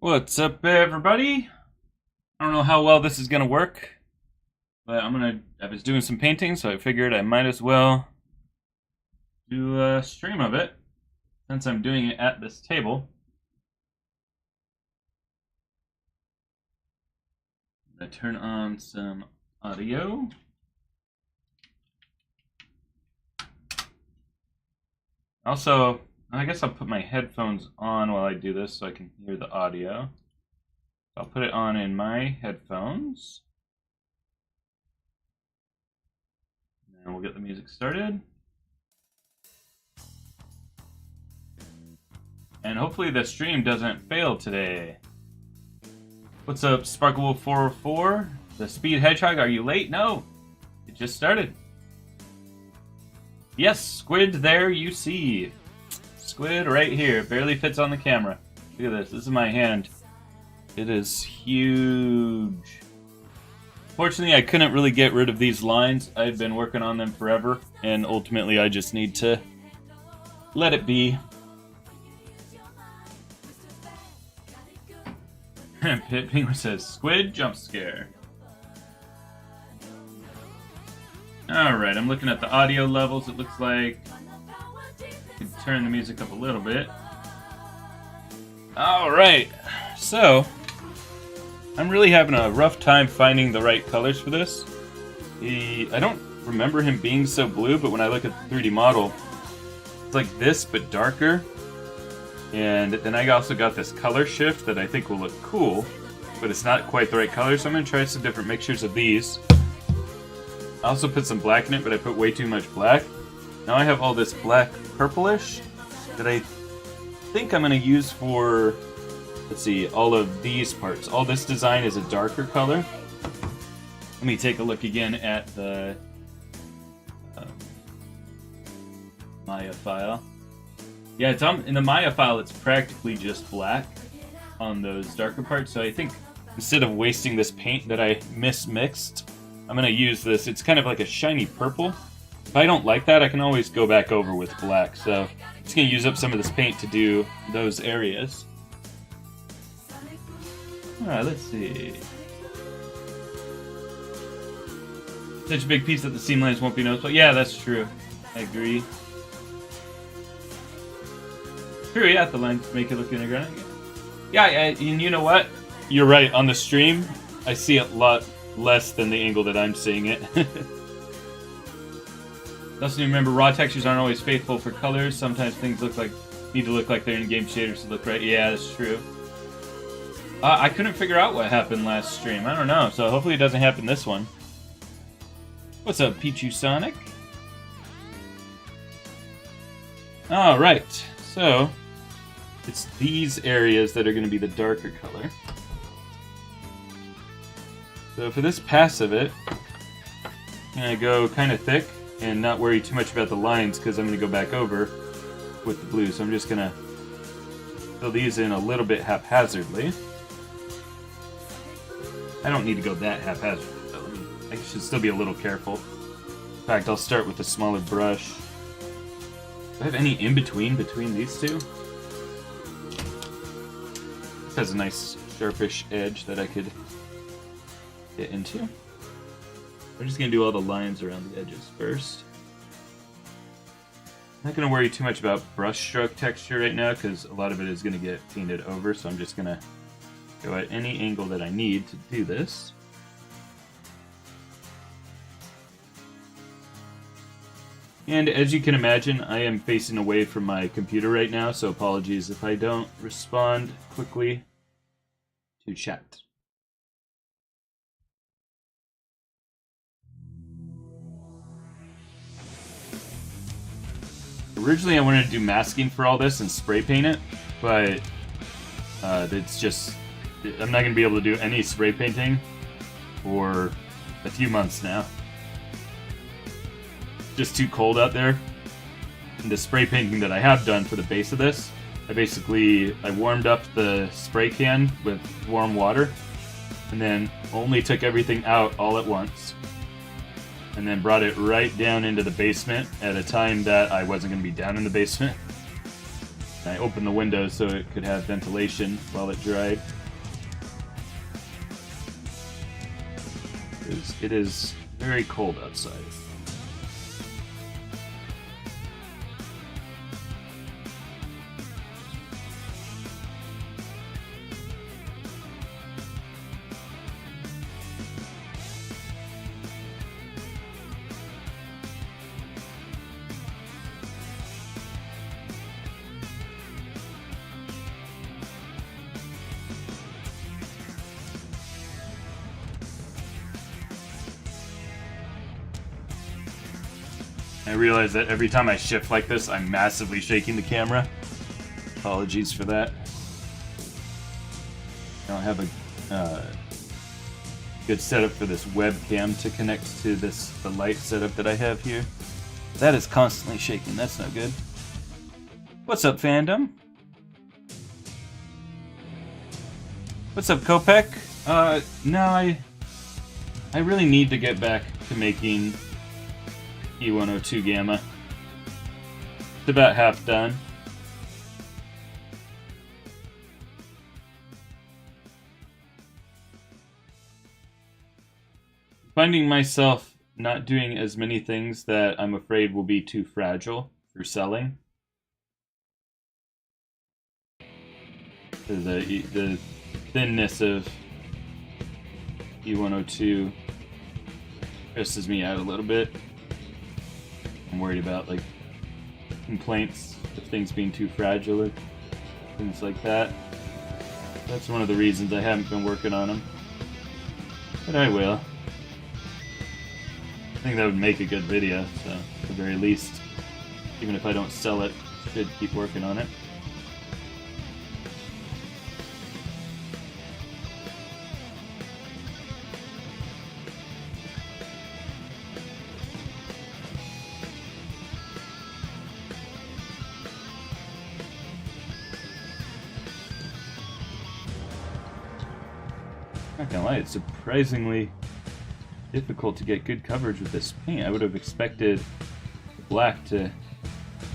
What's up, everybody? I don't know how well this is gonna work, but I was doing some painting, so I figured I might as well do a stream of it since I'm doing it at this table. I'm gonna turn on some audio. Also, I guess I'll put my headphones on while I do this so I can hear the audio. I'll put it on in my headphones. And we'll get the music started. And hopefully the stream doesn't fail today. What's up, Sparkle404? The Speed Hedgehog, are you late? No, it just started. Yes, Squid, there you see. Squid right here, barely fits on the camera. Look at this, this is my hand. It is huge. Fortunately, I couldn't really get rid of these lines. I've been working on them forever, and ultimately I just need to let it be. Pit Penguin says, Squid jump scare. Alright, I'm looking at the audio levels. It looks like I can turn the music up a little bit. Alright, so I'm really having a rough time finding the right colors for this. I don't remember him being so blue, but when I look at the 3D model, it's like this, but darker. And then I also got this color shift that I think will look cool, but it's not quite the right color, so I'm going to try some different mixtures of these. I also put some black in it, but I put way too much black. Now I have all this black purplish that I think I'm going to use for, let's see, all of these parts. All this design is a darker color. Let me take a look again at the Maya file. Yeah, it's in the Maya file, it's practically just black on those darker parts. So I think instead of wasting this paint that I mismixed, I'm going to use this. It's kind of like a shiny purple. If I don't like that, I can always go back over with black. So I'm just going to use up some of this paint to do those areas. Alright, let's see. Such a big piece that the seam lines won't be noticeable. Yeah, that's true. I agree. True, yeah, the lines make it look underground. Yeah, and you know what? You're right, on the stream, I see it a lot less than the angle that I'm seeing it. Also, remember, raw textures aren't always faithful for colors. Sometimes things need to look like they're in-game shaders to look right. Yeah, that's true. I couldn't figure out what happened last stream. I don't know, so hopefully it doesn't happen this one. What's up, Pichu Sonic? Alright, so it's these areas that are going to be the darker color. So for this pass of it, I'm going to go kind of thick and not worry too much about the lines because I'm going to go back over with the blue. So I'm just going to fill these in a little bit haphazardly. I don't need to go that haphazardly though. I should still be a little careful. In fact, I'll start with a smaller brush. Do I have any in-between between these two? This has a nice sharpish edge that I could get into. I'm just going to do all the lines around the edges first. I'm not going to worry too much about brush stroke texture right now because a lot of it is going to get painted over, so I'm just going to go at any angle that I need to do this. And as you can imagine, I am facing away from my computer right now, so apologies if I don't respond quickly to chat. Originally I wanted to do masking for all this and spray paint it, but it's just, I'm not going to be able to do any spray painting for a few months now. Just too cold out there. And the spray painting that I have done for the base of this, I warmed up the spray can with warm water and then only took everything out all at once and then brought it right down into the basement at a time that I wasn't going to be down in the basement. I opened the window so it could have ventilation while it dried. It is very cold outside. I realize that every time I shift like this, I'm massively shaking the camera. Apologies for that. I don't have a good setup for this webcam to connect to the light setup that I have here. That is constantly shaking. That's no good. What's up, fandom? What's up, Kopek? No, I really need to get back to making E102 Gamma. It's about half done. Finding myself not doing as many things that I'm afraid will be too fragile for selling. The thinness of E102 stresses me out a little bit. I'm worried about like complaints of things being too fragile or things like that. That's one of the reasons I haven't been working on them. But I will. I think that would make a good video, so at the very least, even if I don't sell it, I should keep working on it. Not gonna lie, it's surprisingly difficult to get good coverage with this paint. I would have expected the black to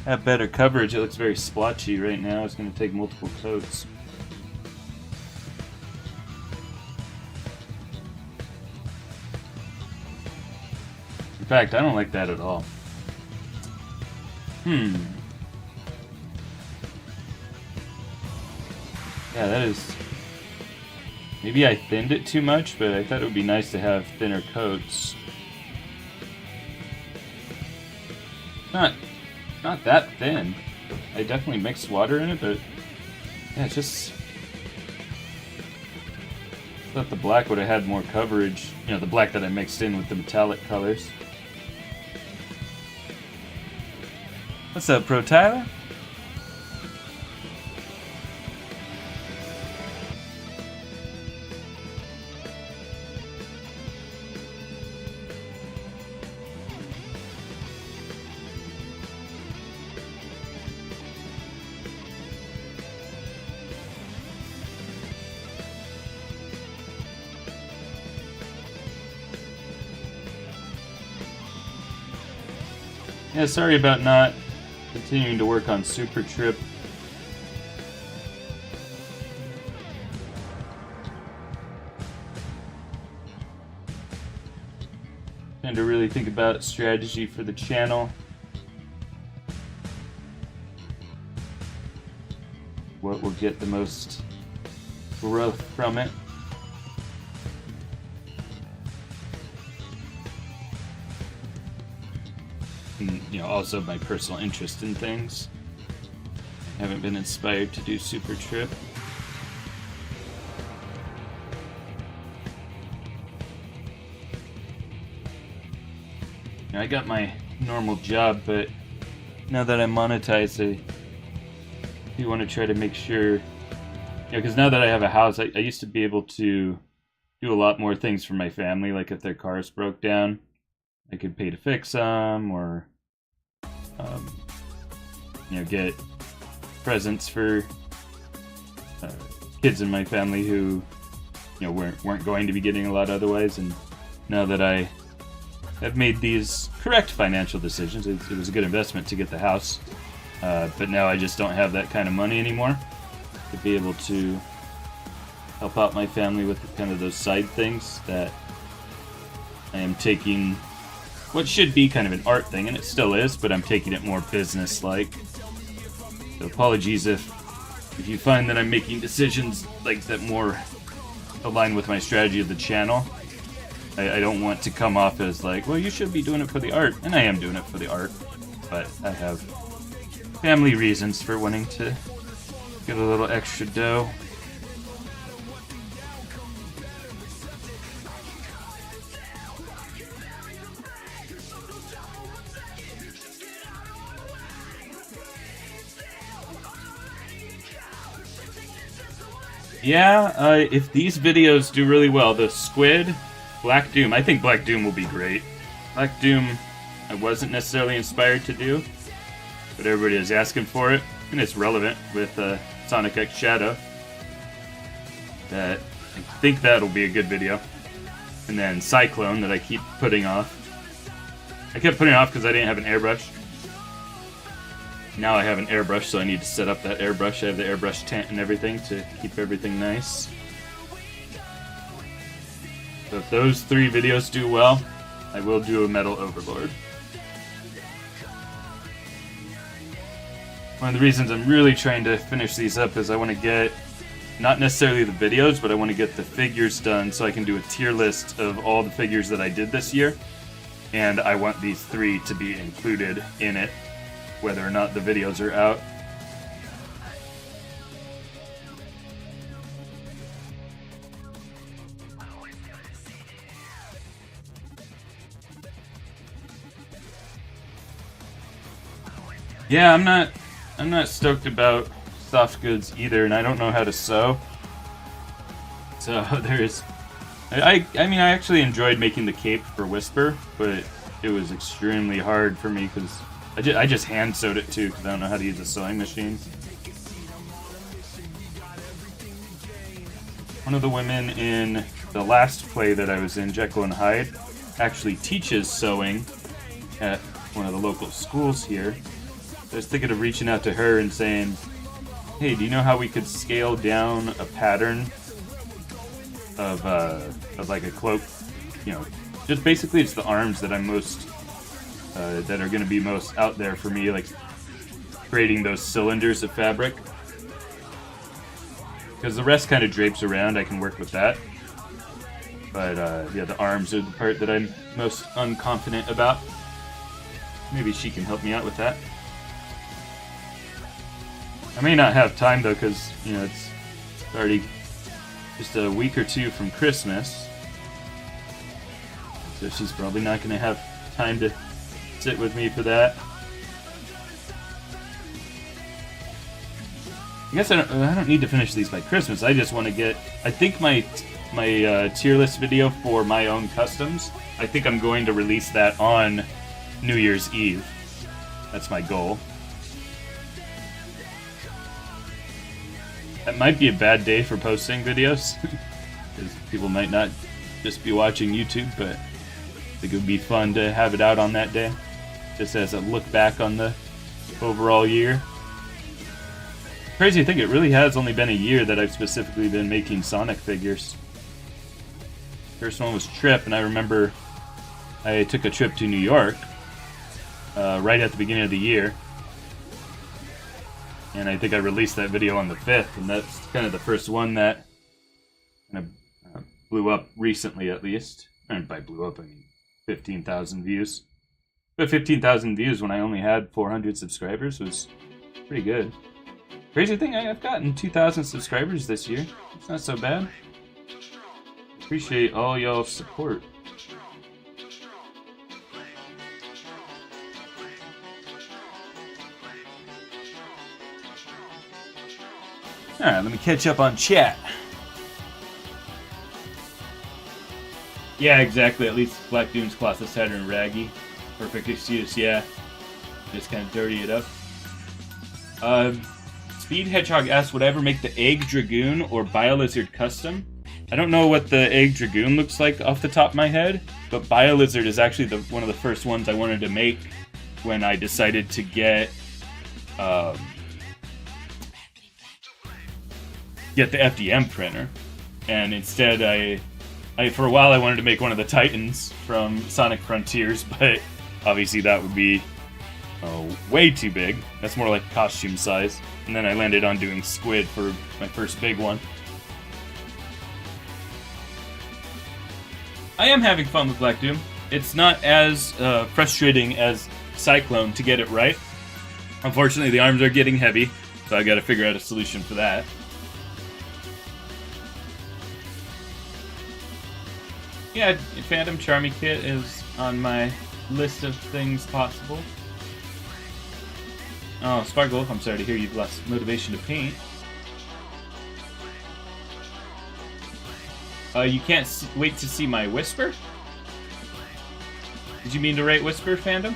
have better coverage. It looks very splotchy right now. It's going to take multiple coats. In fact, I don't like that at all. Yeah, that is... Maybe I thinned it too much, but I thought it would be nice to have thinner coats. Not that thin. I definitely mixed water in it, but yeah, it's just... I thought the black would have had more coverage. You know, the black that I mixed in with the metallic colors. What's up, Pro Tyler? Yeah, sorry about not continuing to work on Super Trip. Trying to really think about strategy for the channel. What will get the most growth from it. And, you know, also my personal interest in things. I haven't been inspired to do Super Trip. You know, I got my normal job, but now that I'm monetized, I do want to try to make sure, you know, because now that I have a house, I used to be able to do a lot more things for my family, like if their cars broke down. I could pay to fix them, or you know, get presents for kids in my family who, you know, weren't going to be getting a lot otherwise. And now that I have made these correct financial decisions, it was a good investment to get the house. but now I just don't have that kind of money anymore to be able to help out my family with kind of those side things that I am taking what should be kind of an art thing, and it still is, but I'm taking it more business-like. So apologies if you find that I'm making decisions like that more align with my strategy of the channel. I don't want to come off as like, well, you should be doing it for the art, and I am doing it for the art, but I have family reasons for wanting to get a little extra dough. Yeah, if these videos do really well, the Squid, Black Doom, I think Black Doom will be great. Black Doom, I wasn't necessarily inspired to do, but everybody is asking for it, and it's relevant with Sonic X Shadow. That I think that'll be a good video. And then Cyclone that I keep putting off. I kept putting it off because I didn't have an airbrush. Now I have an airbrush, so I need to set up that airbrush. I have the airbrush tent and everything to keep everything nice. So if those 3 videos do well, I will do a Metal Overlord. One of the reasons I'm really trying to finish these up is I want to get, not necessarily the videos, but I want to get the figures done so I can do a tier list of all the figures that I did this year. And I want these 3 to be included in it, whether or not the videos are out. Yeah, I'm not stoked about soft goods either, and I don't know how to sew. So there's I mean, I actually enjoyed making the cape for Whisper, but it was extremely hard for me because I just hand sewed it too because I don't know how to use a sewing machine. One of the women in the last play that I was in, Jekyll and Hyde, actually teaches sewing at one of the local schools here. I was thinking of reaching out to her and saying, hey, do you know how we could scale down a pattern of like a cloak? You know, just basically it's the arms that I'm most that are going to be most out there for me, like creating those cylinders of fabric. Because the rest kind of drapes around, I can work with that. But yeah, the arms are the part that I'm most unconfident about. Maybe she can help me out with that. I may not have time though, because you know it's already just a week or 2 from Christmas, so she's probably not going to have time to sit with me for that. I guess I don't need to finish these by Christmas. I just want to get. I think my tier list video for my own customs, I think I'm going to release that on New Year's Eve. That's my goal. That might be a bad day for posting videos, because people might not just be watching YouTube, but I think it would be fun to have it out on that day, just as a look back on the overall year. Crazy to think, it really has only been a year that I've specifically been making Sonic figures. First one was Trip, and I remember I took a trip to New York right at the beginning of the year. And I think I released that video on the 5th, and that's kind of the first one that kind of blew up recently, at least. And by blew up, I mean 15,000 views. But 15,000 views when I only had 400 subscribers was pretty good. Crazy thing, I've gotten 2,000 subscribers this year. It's not so bad. Appreciate all y'all's support. Alright, let me catch up on chat. Yeah, exactly. At least Black Doom's Colossus Saturn Raggy. Perfect excuse, yeah. Just kind of dirty it up. Speed Hedgehog asks, would I ever make the Egg Dragoon or Biolizard custom? I don't know what the Egg Dragoon looks like off the top of my head, but Biolizard is actually one of the first ones I wanted to make when I decided to get get the FDM printer, and instead I for a while I wanted to make one of the Titans from Sonic Frontiers, but obviously that would be way too big. That's more like costume size. And then I landed on doing Squid for my first big one. I am having fun with Black Doom. It's not as frustrating as Cyclone to get it right. Unfortunately, the arms are getting heavy, so I gotta figure out a solution for that. Yeah, Phantom Charmy Kit is on my list of things possible. Oh, Sparkle, I'm sorry to hear you've lost motivation to paint. You can't wait to see my Whisper? Did you mean to write Whisper, Fandom?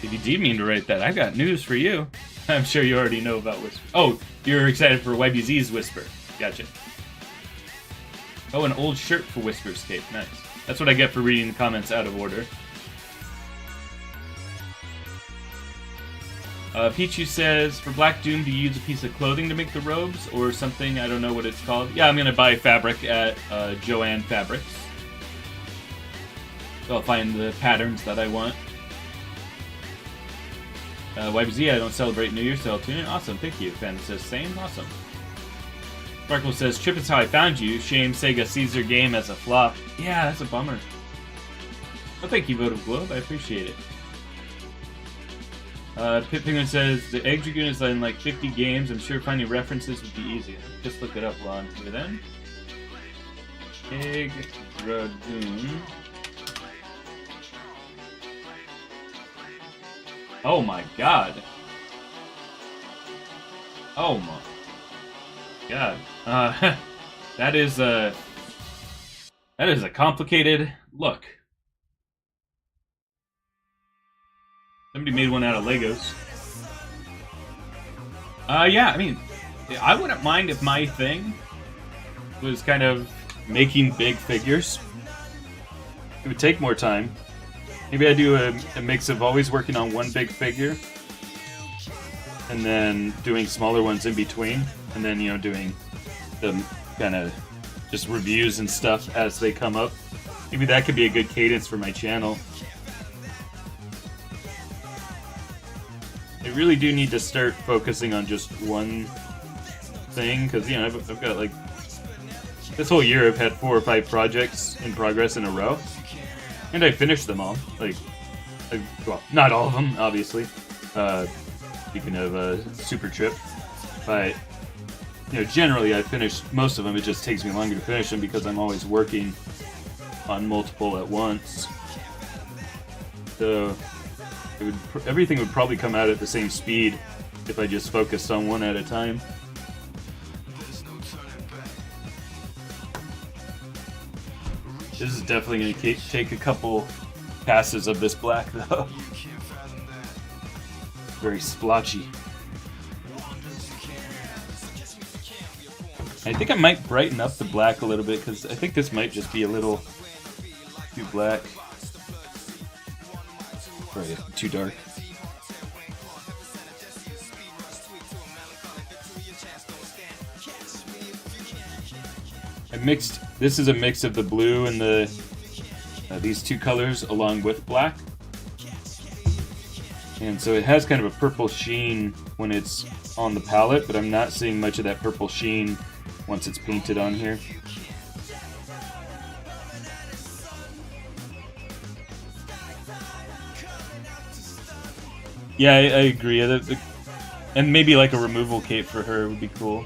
If you did mean to write that, I got news for you. I'm sure you already know about Whisper. Oh, you're excited for YBZ's Whisper. Gotcha. Oh, an old shirt for Whisper's cape. Nice. That's what I get for reading the comments out of order. Pichu says, for Black Doom, do you use a piece of clothing to make the robes or something? I don't know what it's called. Yeah, I'm going to buy fabric at Joanne Fabrics. I'll find the patterns that I want. YBZ, I don't celebrate New Year's, so I'll tune in. Awesome, thank you. Fan says, same, awesome. Sparkle says, Chip is how I found you. Shame Sega sees their game as a flop. Yeah, that's a bummer. Well, thank you, Vote of Globe. I appreciate it. Pit Penguin says, the Egg Dragoon is in like 50 games. I'm sure finding references would be easy. Just look it up while I'm here then. Egg Dragoon. Oh my god. Oh my god. That is a complicated look. Somebody made one out of Legos. Yeah, I mean, I wouldn't mind if my thing was kind of making big figures. It would take more time. Maybe I do a mix of always working on one big figure and then doing smaller ones in between, and then, you know, doing the kind of just reviews and stuff as they come up. Maybe that could be a good cadence for my channel. I really do need to start focusing on just one thing, because, you know, I've got like this whole year I've had 4 or 5 projects in progress in a row, and I finished them all. Like, well, not all of them, obviously. Speaking of Super Trip, but you know, generally I finished most of them. It just takes me longer to finish them because I'm always working on multiple at once. So everything would probably come out at the same speed if I just focused on one at a time. This is definitely going to take a couple passes of this black, though. Very splotchy. I think I might brighten up the black a little bit, because I think this might just be a little too black. Probably too dark. I mixed. This is a mix of the blue and the these two colors along with black, and so it has kind of a purple sheen when it's on the palette, but I'm not seeing much of that purple sheen once it's painted on here. Yeah, I agree. And maybe like a removal cape for her would be cool.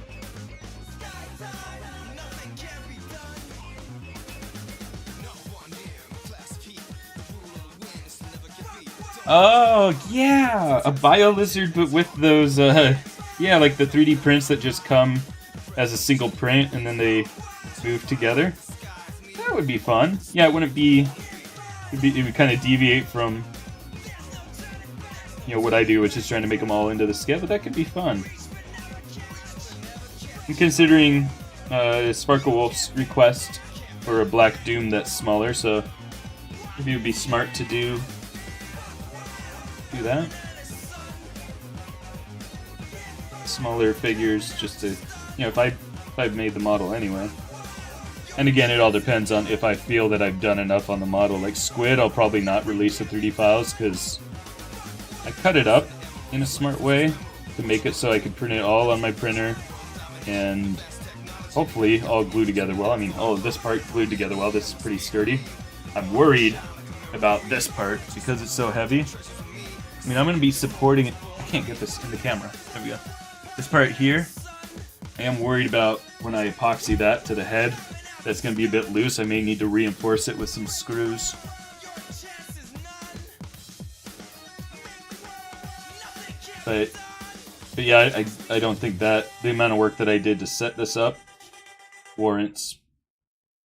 Oh, yeah! A bio lizard, but with those, yeah, like the 3D prints that just come as a single print and then they move together. That would be fun. Yeah, it wouldn't be... It would kind of deviate from, you know, what I do, which is trying to make them all into the scale, but that could be fun. I'm considering Sparkle Wolf's request for a Black Doom that's smaller, so maybe it would be smart to do do that. Smaller figures, just to, you know, if I've made the model anyway. And again, it all depends on if I feel that I've done enough on the model. Like Squid, I'll probably not release the 3D files because I cut it up in a smart way to make it so I could print it all on my printer and hopefully all glue together well. I mean, all of this part glued together well. This is pretty sturdy. I'm worried about this part because it's so heavy. I mean, I'm going to be supporting it. I can't get this in the camera. There we go. This part here, I am worried about when I epoxy that to the head. That's going to be a bit loose. I may need to reinforce it with some screws. But yeah, I don't think that the amount of work that I did to set this up warrants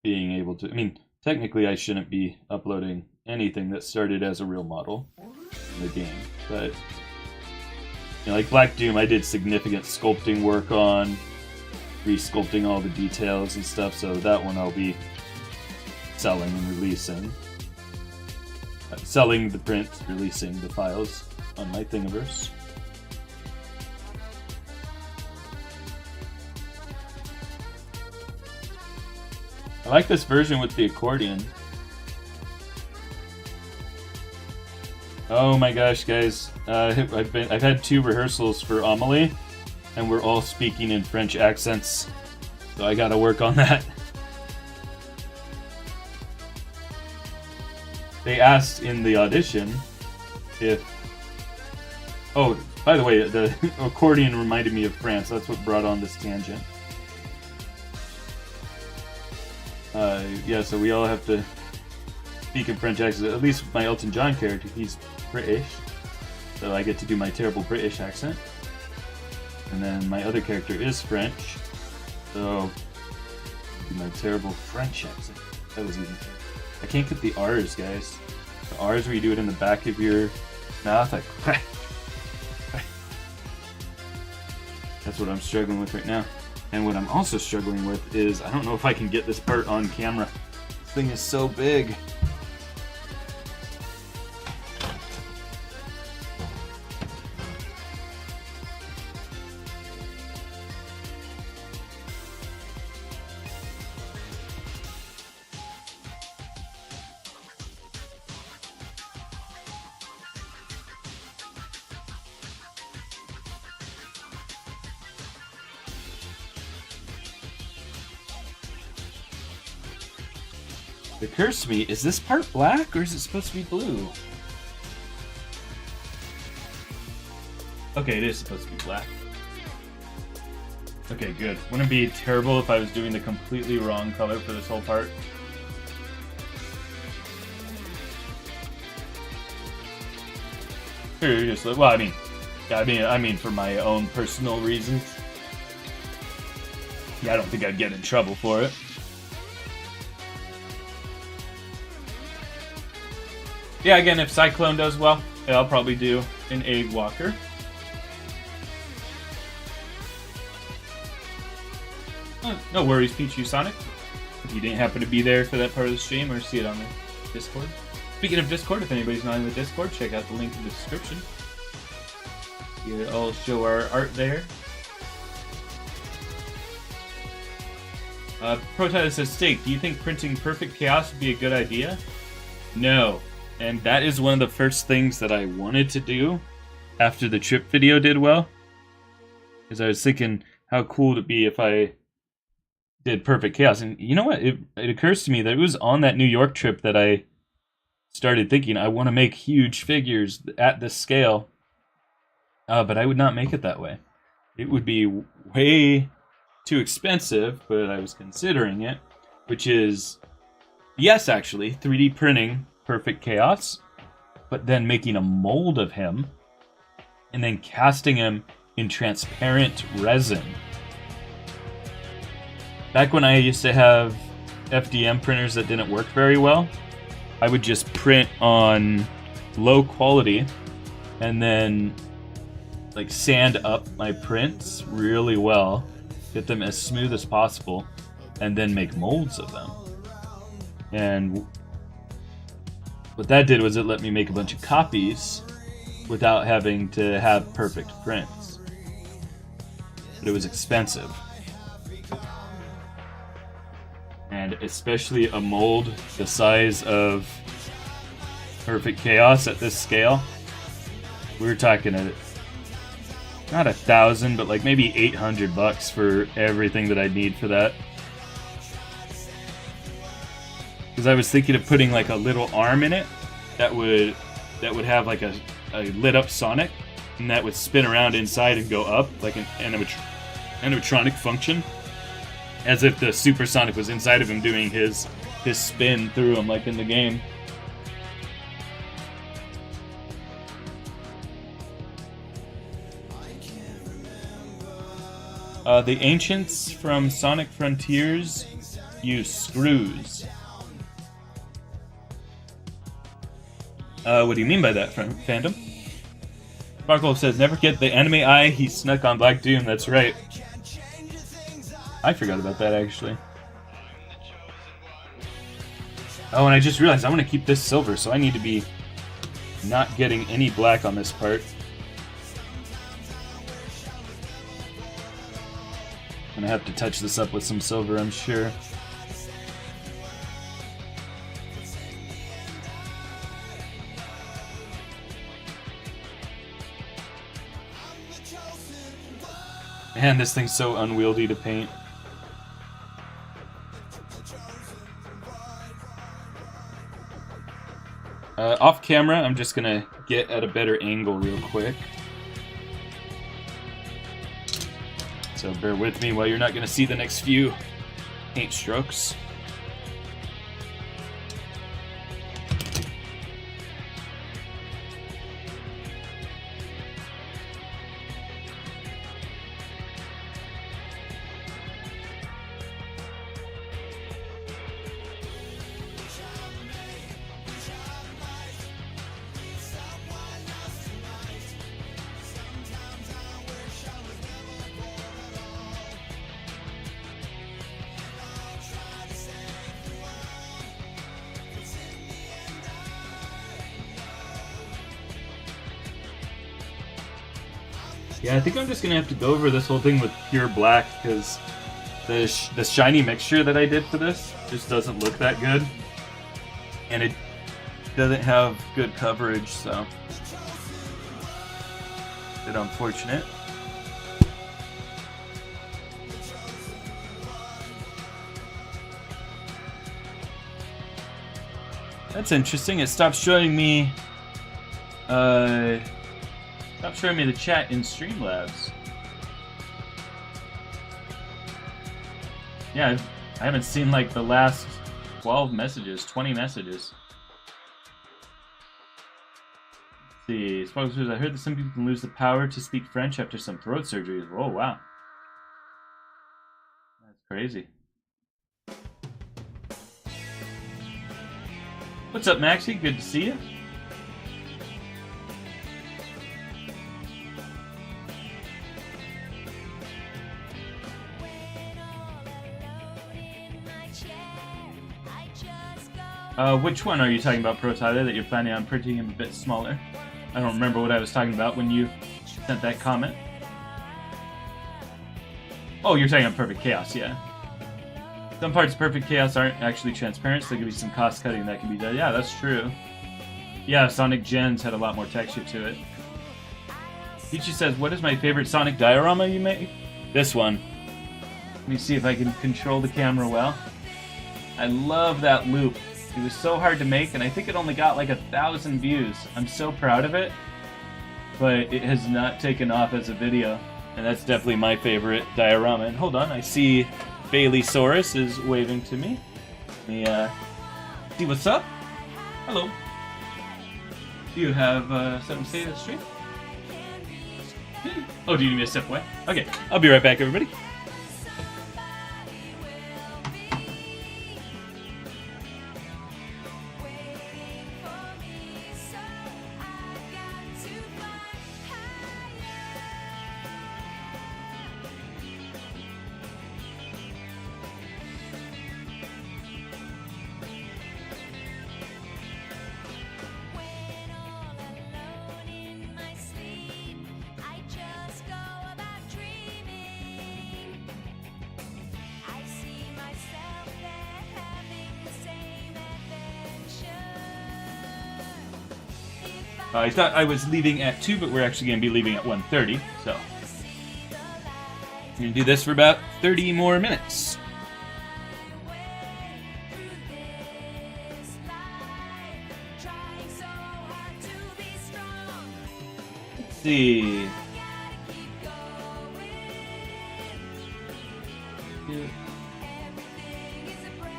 being able to... I mean, technically I shouldn't be uploading anything that started as a real model in the game. But, you know, like Black Doom, I did significant sculpting work on, re-sculpting all the details and stuff, so that one I'll be selling and releasing. Selling the print, releasing the files on my Thingiverse. I like this version with the accordion. Oh my gosh, guys! I've had 2 rehearsals for Amelie, and we're all speaking in French accents, so I gotta work on that. They asked in the audition if... Oh, by the way, the accordion reminded me of France. That's what brought on this tangent. Yeah, so we all have to speak in French accent. At least my Elton John character, he's British, so I get to do my terrible British accent. And then my other character is French, so do my terrible French accent. That was even. I can't get the R's, guys. The R's where you do it in the back of your mouth, like. That's what I'm struggling with right now. And what I'm also struggling with is, I don't know if I can get this part on camera. This thing is so big. It occurs to me, is this part black or is it supposed to be blue? Okay, it is supposed to be black. Okay, good. Wouldn't it be terrible if I was doing the completely wrong color for this whole part? Here, just well, I mean, for my own personal reasons. Yeah, I don't think I'd get in trouble for it. Yeah, again, if Cyclone does well, I'll probably do an Egg Walker. Oh, no worries, Pichu Sonic. If you didn't happen to be there for that part of the stream or see it on the Discord. Speaking of Discord, if anybody's not in the Discord, check out the link in the description. I'll show our art there. Protitus says, Steak, do you think printing Perfect Chaos would be a good idea? No. And that is one of the first things that I wanted to do after the trip video did well. Because I was thinking how cool it would be if I did Perfect Chaos. And you know what? It occurs to me that it was on that New York trip that I started thinking I want to make huge figures at this scale. But I would not make it that way. It would be way too expensive, but I was considering it. Which is, yes, actually, 3D printing Perfect Chaos, but then making a mold of him and then casting him in transparent resin. Back when I used to have FDM printers that didn't work very well, I would just print on low quality and then like sand up my prints really well, get them as smooth as possible, and then make molds of them. And what that did was it let me make a bunch of copies without having to have perfect prints. But it was expensive. And especially a mold the size of Perfect Chaos at this scale. We were talking not 1,000, but like maybe $800 for everything that I'd need for that. Because I was thinking of putting like a little arm in it that would have like a lit up Sonic, and that would spin around inside and go up like an animatronic function, as if the Super Sonic was inside of him doing his spin through him like in the game. The ancients from Sonic Frontiers use screws. What do you mean by that, fandom? Sparkle says, never get the anime eye he snuck on Black Doom. That's right. I forgot about that, actually. Oh, and I just realized I want to keep this silver, so I need to be not getting any black on this part. I'm gonna have to touch this up with some silver, I'm sure. Man, this thing's so unwieldy to paint. Off camera, I'm just gonna get at a better angle real quick. So bear with me while you're not gonna see the next few paint strokes. Yeah, I think I'm just gonna have to go over this whole thing with pure black, because the shiny mixture that I did for this just doesn't look that good, and it doesn't have good coverage, so a bit unfortunate. That's interesting. It stopped showing me. Stop showing me the chat in Streamlabs. Yeah, I haven't seen like the last 12 messages, 20 messages. Let's see, Sparkle, I heard that some people can lose the power to speak French after some throat surgeries. Oh, wow. That's crazy. What's up, Maxie? Good to see you. Which one are you talking about, Pro Tyler, that you're planning on printing him a bit smaller? I don't remember what I was talking about when you sent that comment. Oh, you're talking about Perfect Chaos, yeah. Some parts of Perfect Chaos aren't actually transparent, so there could be some cost cutting that can be done. Yeah, that's true. Yeah, Sonic Gens had a lot more texture to it. Peachy says, what is my favorite Sonic diorama you make? This one. Let me see if I can control the camera well. I love that loop. It was so hard to make, and I think it only got like 1,000 views. I'm so proud of it, but it has not taken off as a video, and that's definitely my favorite diorama. And hold on, I see Bailey Saurus is waving to me. Let me see what's up. Hello. Do you have something to say to the stream? Oh, do you need me to step away? Okay, I'll be right back, everybody. I thought I was leaving at 2, but we're actually going to be leaving at 1:30, so I'm going to do this for about 30 more minutes. Let's see.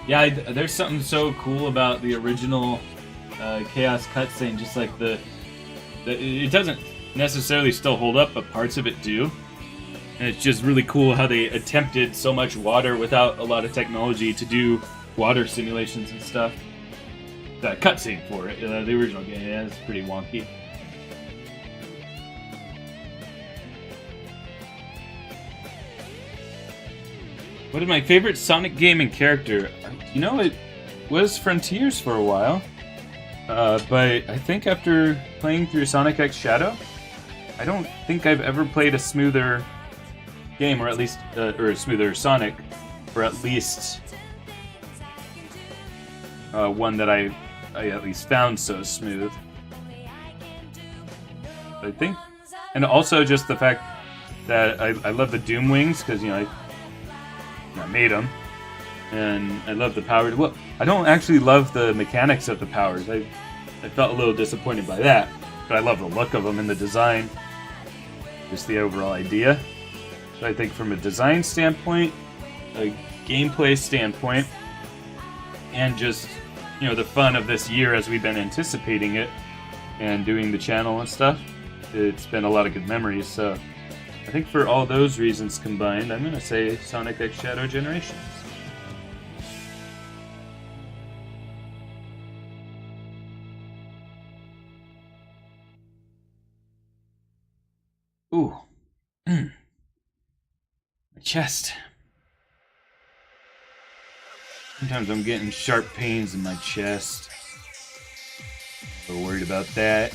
Yeah, there's something so cool about the original Chaos cutscene, just like it doesn't necessarily still hold up, but parts of it do. And it's just really cool how they attempted so much water without a lot of technology to do water simulations and stuff. That cutscene for it, the original game, yeah, it's pretty wonky. What is my favorite Sonic game and character? You know, it was Frontiers for a while. But I think after playing through Sonic X Shadow, I don't think I've ever played a smoother game, or at least, or a smoother Sonic, or at least one that I at least found so smooth. I think, and also just the fact that I love the Doom Wings, because, you know, I made them. And I love the powers. Well, I don't actually love the mechanics of the powers. I felt a little disappointed by that. But I love the look of them and the design. Just the overall idea. So I think from a design standpoint, a gameplay standpoint, and just, you know, the fun of this year as we've been anticipating it and doing the channel and stuff, it's been a lot of good memories. So I think for all those reasons combined, I'm going to say Sonic X Shadow Generations. Ooh. My chest. Sometimes I'm getting sharp pains in my chest. A little worried about that.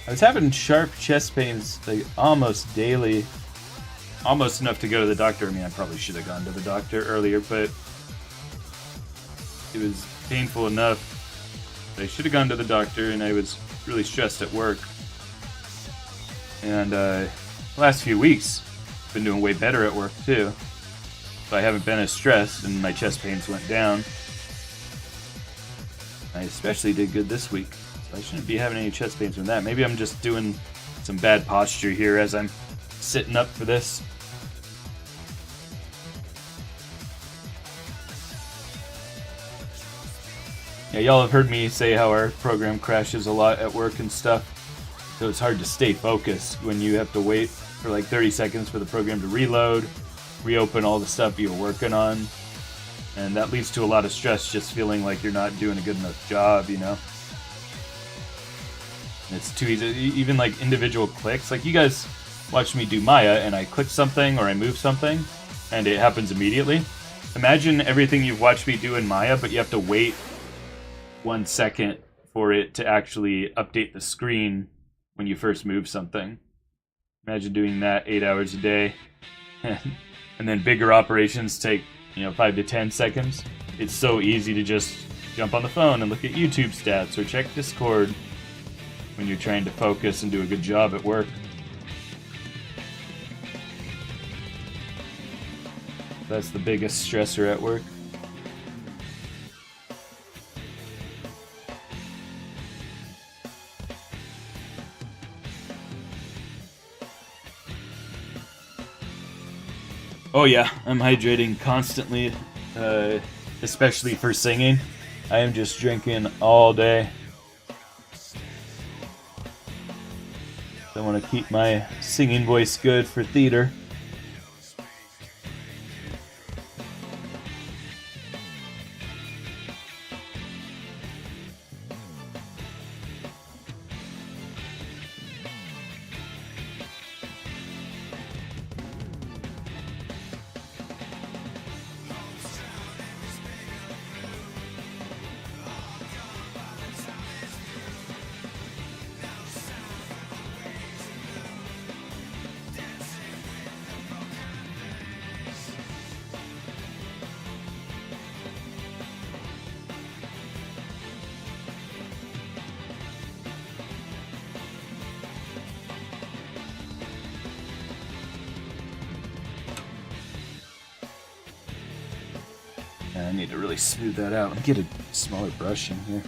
I was having sharp chest pains like almost daily, almost enough to go to the doctor. I mean, I probably should have gone to the doctor earlier, but it was painful enough that I should have gone to the doctor, and I was really stressed at work. And the last few weeks, I've been doing way better at work too. So I haven't been as stressed, and my chest pains went down. I especially did good this week. I shouldn't be having any chest pains from that. Maybe I'm just doing some bad posture here as I'm sitting up for this. Yeah, y'all have heard me say how our program crashes a lot at work and stuff. So it's hard to stay focused when you have to wait for like 30 seconds for the program to reload, reopen all the stuff you're working on. And that leads to a lot of stress, just feeling like you're not doing a good enough job, you know? It's too easy, even like individual clicks. Like you guys watch me do Maya and I click something or I move something and it happens immediately. Imagine everything you've watched me do in Maya, but you have to wait 1 second for it to actually update the screen when you first move something. Imagine doing that 8 hours a day. And then bigger operations take, 5 to 10 seconds. It's so easy to just jump on the phone and look at YouTube stats or check Discord when you're trying to focus and do a good job at work. That's the biggest stressor at work. Oh yeah, I'm hydrating constantly, especially for singing. I am just drinking all day. I want to keep my singing voice good for theater. I need to really smooth that out. Let me get a smaller brush in here.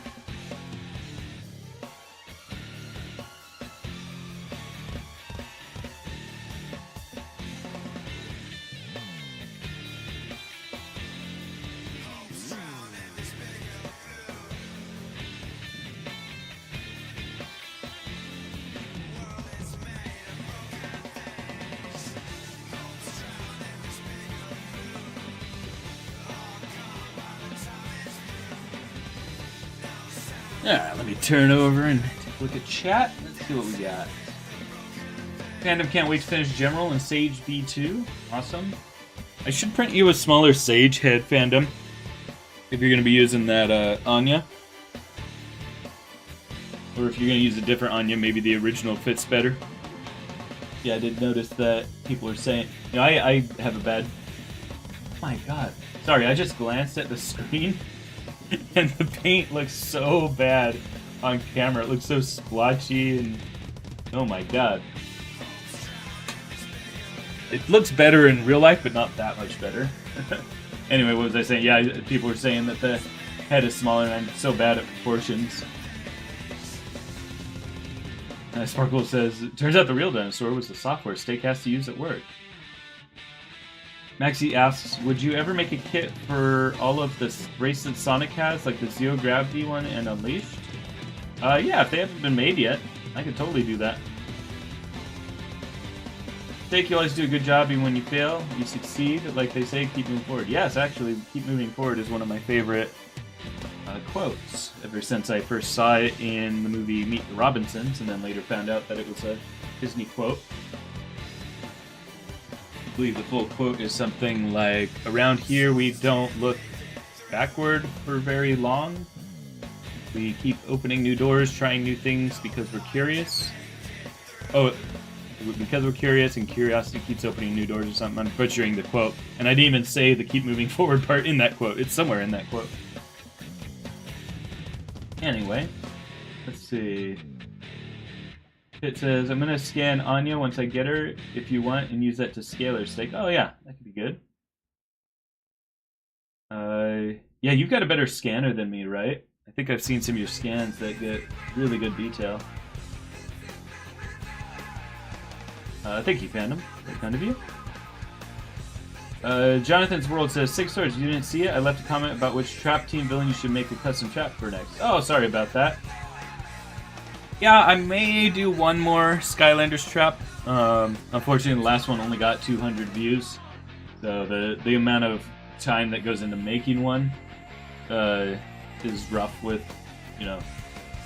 Yeah, let me turn over and take a look at chat. Let's see what we got. Fandom can't wait to finish General and Sage B2. Awesome. I should print you a smaller Sage head, Fandom, if you're going to be using that Anya. Or if you're going to use a different Anya, maybe the original fits better. Yeah, I did notice that people are saying... You know, I have a bad... Oh my god. Sorry, I just glanced at the screen. And the paint looks so bad on camera. It looks so splotchy and... Oh my god. It looks better in real life, but not that much better. Anyway, what was I saying? Yeah, people were saying that the head is smaller and I'm so bad at proportions. Sparkle says, it turns out the real dinosaur was the software Steak has to use at work. Maxie asks, would you ever make a kit for all of the bracelets Sonic has, like the Zero Gravity one and Unleashed? Yeah, if they haven't been made yet, I could totally do that. Steak, you always do a good job even when you fail. You succeed, like they say, keep moving forward. Yes, actually, keep moving forward is one of my favorite quotes, ever since I first saw it in the movie Meet the Robinsons, and then later found out that it was a Disney quote. I believe the full quote is something like, around here we don't look backward for very long. We keep opening new doors, trying new things because we're curious. Oh, because we're curious and curiosity keeps opening new doors or something. I'm butchering the quote. And I didn't even say the keep moving forward part in that quote. It's somewhere in that quote. Anyway, let's see. It says, I'm going to scan Anya once I get her, if you want, and use that to scale her Steak. Oh, yeah, that could be good. Yeah, you've got a better scanner than me, right? I think I've seen some of your scans that get really good detail. Thank you, Fandom. Very kind of you. Jonathan's World says, Six Swords, you didn't see it? I left a comment about which trap team villain you should make a custom trap for next. Oh, sorry about that. Yeah, I may do one more Skylanders trap. Unfortunately, the last one only got 200 views. So the amount of time that goes into making one is rough with, you know,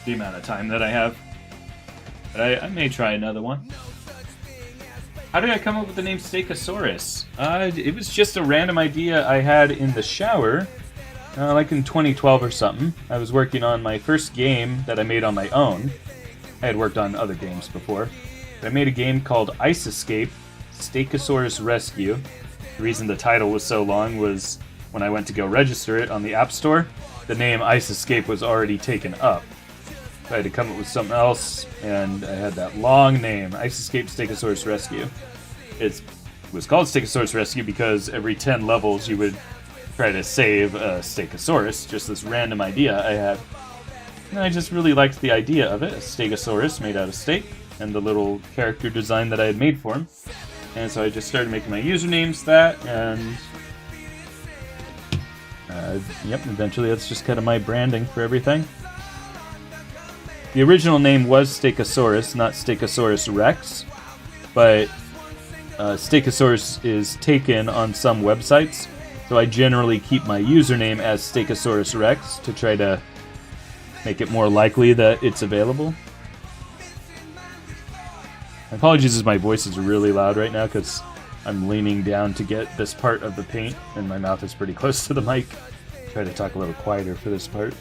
the amount of time that I have. But I may try another one. How did I come up with the name Steakosaurus? It was just a random idea I had in the shower, like in 2012 or something. I was working on my first game that I made on my own. I had worked on other games before. But I made a game called Ice Escape, Steakosaurus Rescue. The reason the title was so long was when I went to go register it on the App Store, the name Ice Escape was already taken up. I had to come up with something else, and I had that long name, Ice Escape Steakosaurus Rescue. It was called Steakosaurus Rescue because every 10 levels you would try to save a Steakosaurus, just this random idea I had. And I just really liked the idea of it, a Stegosaurus made out of steak, and the little character design that I had made for him. And so I just started making my usernames that, and yep, eventually that's just kind of my branding for everything. The original name was Stegosaurus, not Stegosaurus Rex, but Stegosaurus is taken on some websites, so I generally keep my username as Stegosaurus Rex to try to make it more likely that it's available. My apologies as my voice is really loud right now because I'm leaning down to get this part of the paint and my mouth is pretty close to the mic. Try to talk a little quieter for this part.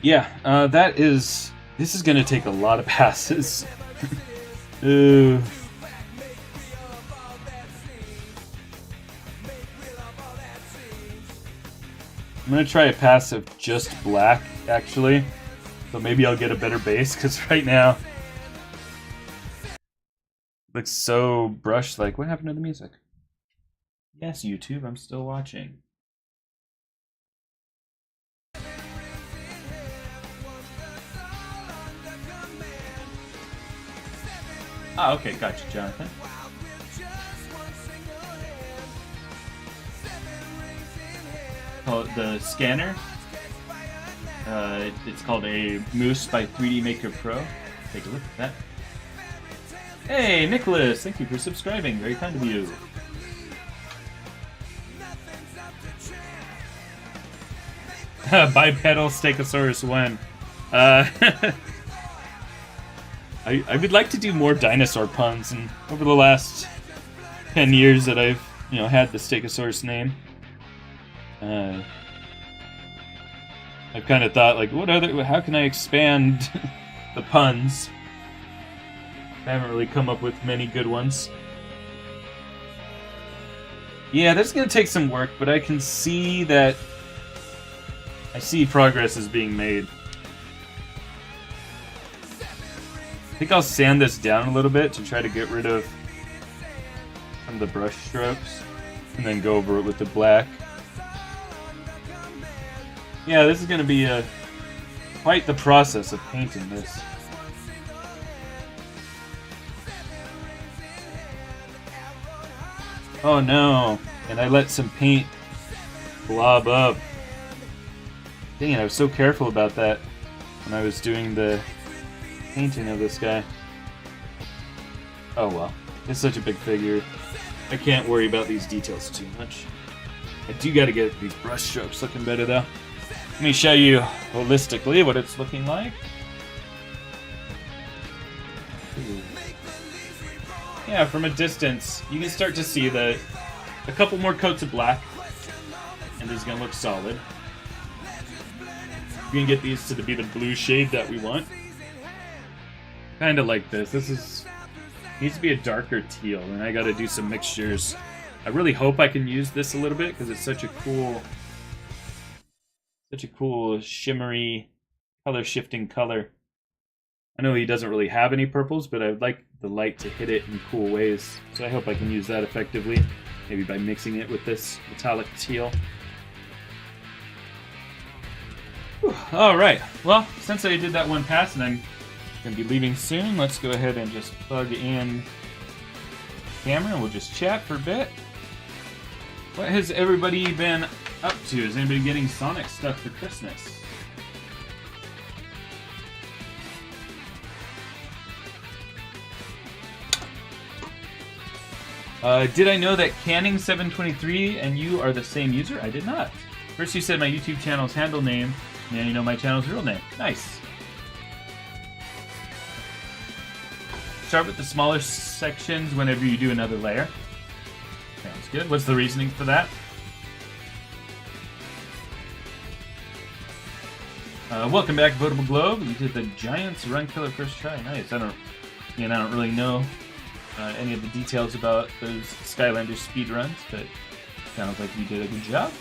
Yeah, this is gonna take a lot of passes. I'm gonna try a pass of just black, actually. So maybe I'll get a better base, because right now looks so brushed. Like, what happened to the music? Yes, YouTube, I'm still watching. Ah, okay, gotcha, Jonathan. Oh, the scanner. It's called a Moose by 3D Maker Pro. Take a look at that. Hey, Nicholas! Thank you for subscribing. Very kind of you. Bipedal Stegosaurus 1. I would like to do more dinosaur puns, and over the last 10 years that I've had the Stegosaurus name, I've kind of thought, like, how can I expand the puns? I haven't really come up with many good ones. Yeah, that's gonna take some work, but I can see that I see progress is being made. I think I'll sand this down a little bit to try to get rid of some of the brush strokes, and then go over it with the black. Yeah, this is going to be quite the process of painting this. Oh no, and I let some paint blob up. Dang it, I was so careful about that when I was doing the painting of this guy. Oh well, it's such a big figure. I can't worry about these details too much. I do gotta get these brush strokes looking better though. Let me show you holistically what it's looking like. Ooh. Yeah, from a distance, you can start to see a couple more coats of black, and this is gonna look solid. We can get these to be the blue shade that we want. Kind of like this. Needs to be a darker teal, and I got to do some mixtures. I really hope I can use this a little bit because it's such a cool shimmery, color shifting color. I know he doesn't really have any purples, but I would like the light to hit it in cool ways. So I hope I can use that effectively, maybe by mixing it with this metallic teal. Whew. All right. Well, since I did that one pass and I'm going to be leaving soon, let's go ahead and just plug in the camera and we'll just chat for a bit. What has everybody been up to? Is anybody getting Sonic stuff for Christmas? Did I know that Canning723 and you are the same user? I did not. First you said my YouTube channel's handle name, and now you know my channel's real name. Nice. Start with the smaller sections whenever you do another layer. Sounds good. What's the reasoning for that? Welcome back, Votable Globe. You did the Giants Run Killer first try. Nice. I don't really know any of the details about those Skylanders speed runs, but sounds like you did a good job.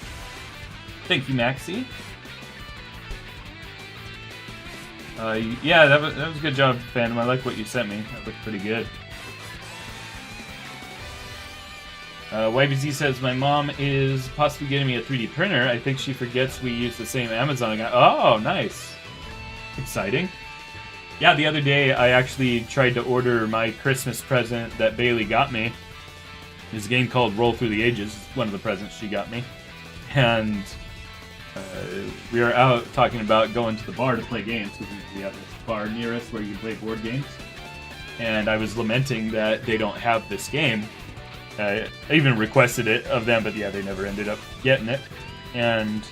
Thank you, Maxie. Yeah, that was a good job, fandom. I like what you sent me. That looked pretty good. YBZ says, my mom is possibly getting me a 3D printer. I think she forgets we use the same Amazon account. Oh, nice. Exciting. Yeah, the other day I actually tried to order my Christmas present that Bailey got me. There's a game called Roll Through the Ages. It's one of the presents she got me. And we were out talking about going to the bar to play games, because we have this bar near us where you play board games. And I was lamenting that they don't have this game. I even requested it of them, but yeah, they never ended up getting it. And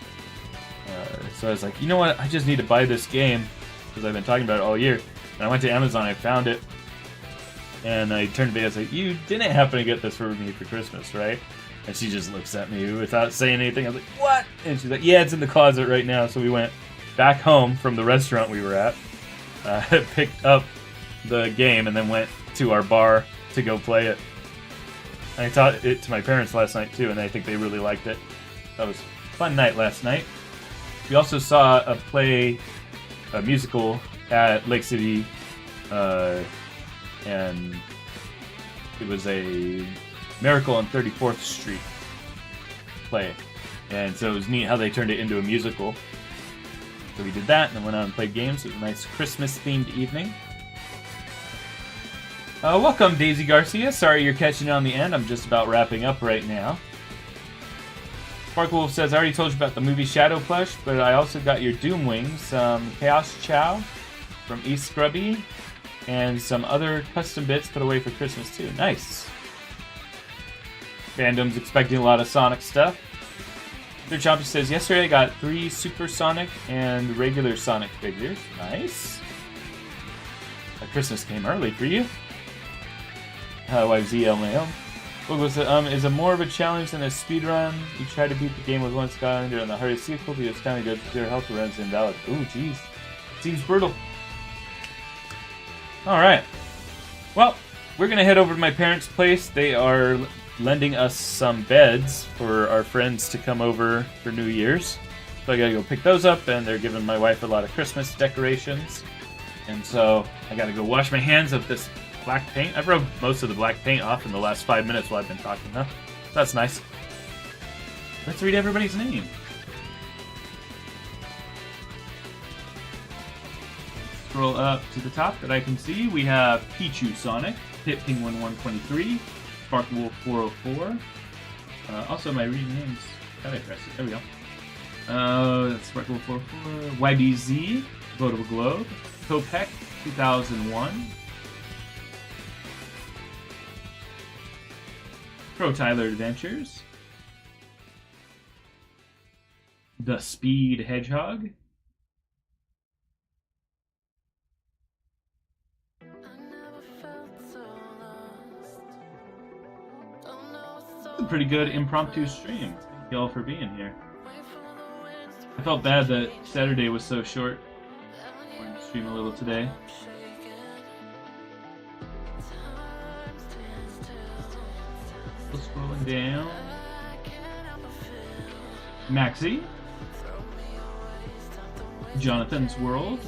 so I was like, you know what? I just need to buy this game, because I've been talking about it all year. And I went to Amazon, I found it, and I turned to Bailey, I was like, you didn't happen to get this for me for Christmas, right? And she just looks at me without saying anything. I was like, what? And she's like, yeah, it's in the closet right now. So we went back home from the restaurant we were at, picked up the game, and then went to our bar to go play it. I taught it to my parents last night too, and I think they really liked it. That was a fun night last night. We also saw a musical at Lake City, and it was a Miracle on 34th Street play. And so it was neat how they turned it into a musical. So we did that and then went out and played games. It was a nice Christmas-themed evening. Welcome, Daisy Garcia. Sorry you're catching it on the end. I'm just about wrapping up right now. Sparkle Wolf says, I already told you about the movie Shadow plush, but I also got your Doom Wings, some Chaos Chow from East Scrubby, and some other custom bits put away for Christmas too. Nice. Fandom's expecting a lot of Sonic stuff. Mr. Chompy says, yesterday I got 3 Super Sonic and regular Sonic figures. Nice. Christmas came early for you. YZL Mail. Google said, is it more of a challenge than a speedrun? You try to beat the game with one Skylander on the hardest difficulty. It's kind of good to your health runs invalid. Ooh, jeez. Seems brutal. Alright. Well, we're going to head over to my parents' place. They are lending us some beds for our friends to come over for New Year's. So I gotta go pick those up, and they're giving my wife a lot of Christmas decorations. And so I gotta go wash my hands of this black paint. I've rubbed most of the black paint off in the last 5 minutes while I've been talking, though. So that's nice. Let's read everybody's name. Scroll up to the top that I can see. We have Pichu Sonic, Pit Penguin 123, Sparkle Wolf 404. Also, my reading names. How did I press it? There we go. That's Sparkle Wolf 404. YBZ, Votable Globe, Kopek 2001. Pro Tyler Adventures. The Speed Hedgehog. A pretty good impromptu stream. Thank you all for being here. I felt bad that Saturday was so short. I wanted to stream a little today. Still scrolling down. Maxie. Jonathan's World.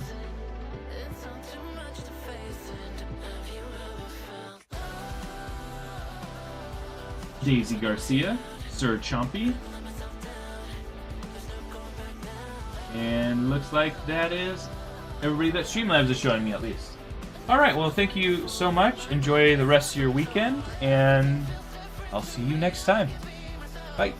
Daisy Garcia, Sir Chompy, and looks like that is everybody that Streamlabs is showing me, at least. Alright, well, thank you so much. Enjoy the rest of your weekend, and I'll see you next time. Bye.